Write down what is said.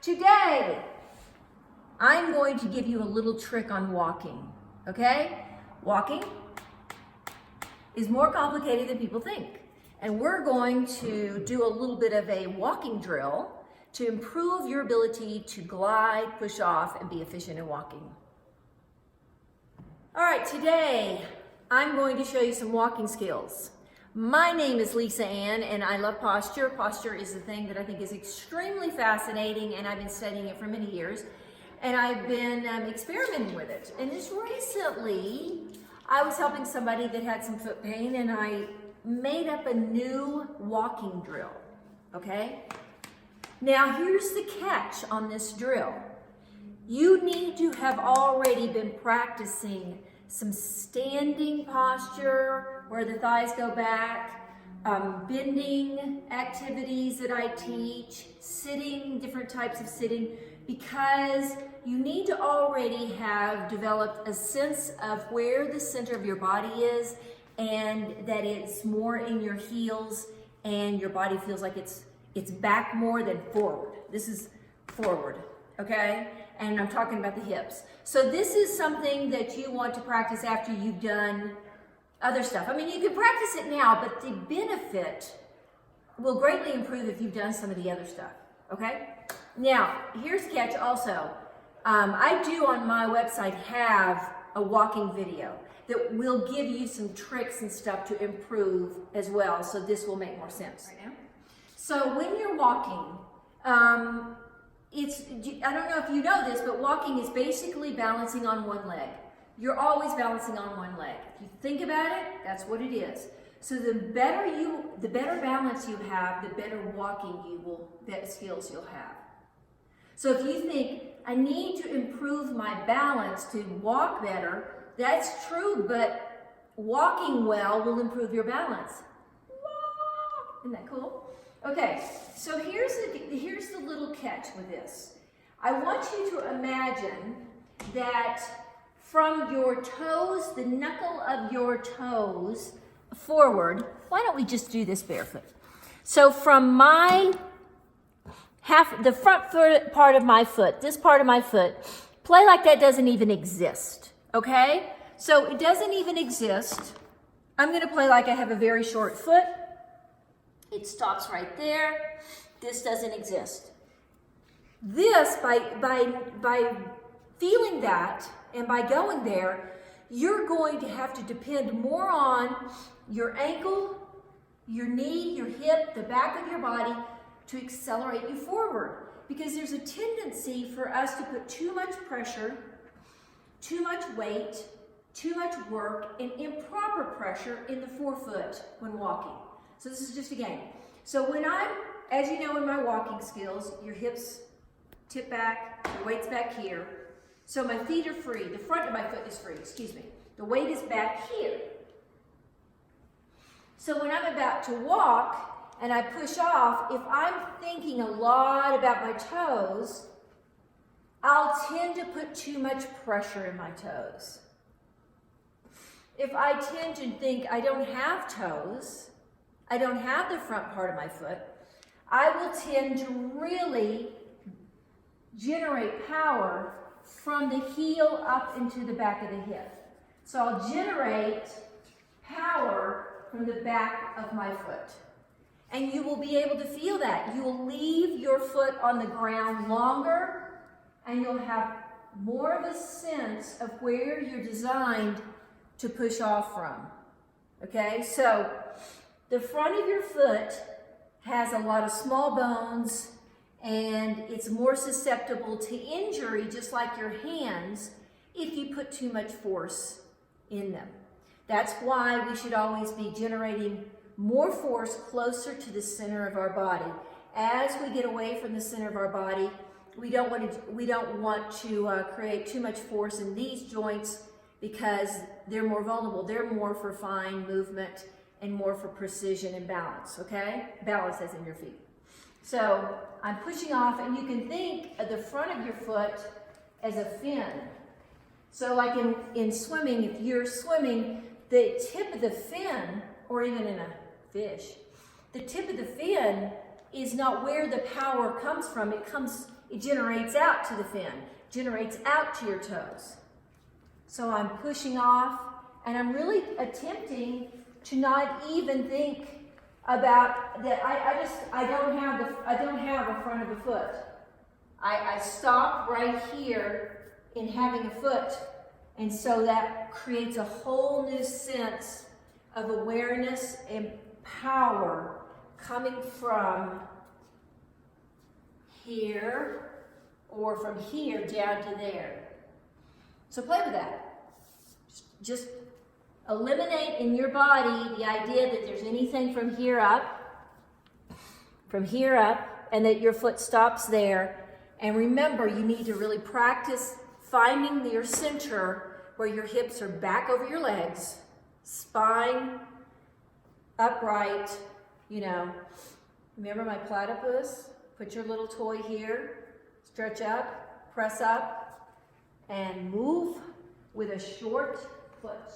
Today, I'm going to give you a little trick on walking, okay? Walking is more complicated than people think. And we're going to do a little bit of a walking drill to improve your ability to glide, push off, and be efficient in walking. All right, today, I'm going to show you some walking skills. My name is Lisa Ann, and I love posture. Posture is the thing that I think is extremely fascinating, and I've been studying it for many years, and I've been experimenting with it. And just recently, I was helping somebody that had some foot pain, and I made up a new walking drill, okay? Now, here's the catch on this drill. You need to have already been practicing some standing posture where the thighs go back, bending activities that I teach, sitting, different types of sitting, because you need to already have developed a sense of where the center of your body is and that it's more in your heels and your body feels like it's back more than forward. This is forward, okay? And I'm talking about the hips. So this is something that you want to practice after you've done other stuff. I mean, you can practice it now, but the benefit will greatly improve if you've done some of the other stuff, okay? Now, here's the catch also. I do on my website have a walking video that will give you some tricks and stuff to improve as well, so this will make more sense right now. So when you're walking, I don't know if you know this, but walking is basically balancing on one leg. You're always balancing on one leg. If you think about it, that's what it is. So the better balance you have, the better walking skills you'll have. So if you think, I need to improve my balance to walk better, that's true, but walking well will improve your balance. Isn't that cool? Okay, so here's the little catch with this. I want you to imagine that from your toes, the knuckle of your toes forward, why don't we just do this barefoot? So from the front part of my foot, this part of my foot, play like that doesn't even exist, okay? So it doesn't even exist. I'm gonna play like I have a very short foot. It stops right there. This doesn't exist. This, by feeling that and by going there, you're going to have to depend more on your ankle, your knee, your hip, the back of your body to accelerate you forward. Because there's a tendency for us to put too much pressure, too much weight, too much work, and improper pressure in the forefoot when walking. So this is just a game. So when as you know in my walking skills, your hips tip back, your weight's back here. So my feet are free. The front of my foot is free, excuse me. The weight is back here. So when I'm about to walk and I push off, if I'm thinking a lot about my toes, I'll tend to put too much pressure in my toes. If I tend to think I don't have toes, I don't have the front part of my foot, I will tend to really generate power from the heel up into the back of the hip. So I'll generate power from the back of my foot. And you will be able to feel that. You will leave your foot on the ground longer, and you'll have more of a sense of where you're designed to push off from. Okay, so the front of your foot has a lot of small bones and it's more susceptible to injury, just like your hands, if you put too much force in them. That's why we should always be generating more force closer to the center of our body. As we get away from the center of our body, we don't want to create too much force in these joints because they're more vulnerable. They're more for fine movement and more for precision and balance, okay? Balance as in your feet. So I'm pushing off, and you can think of the front of your foot as a fin. So like in swimming, if you're swimming, the tip of the fin, or even in a fish, the tip of the fin is not where the power comes from. It generates out to the fin, generates out to your toes. So I'm pushing off, and I'm really attempting to not even think about that. I don't have a front of a foot. I stop right here in having a foot, and so that creates a whole new sense of awareness and power coming from here or from here down to there. So play with that. Just eliminate in your body the idea that there's anything from here up, and that your foot stops there. And remember, you need to really practice finding your center where your hips are back over your legs, spine upright, you know. Remember my platypus? Put your little toy here, stretch up, press up, and move with a short foot.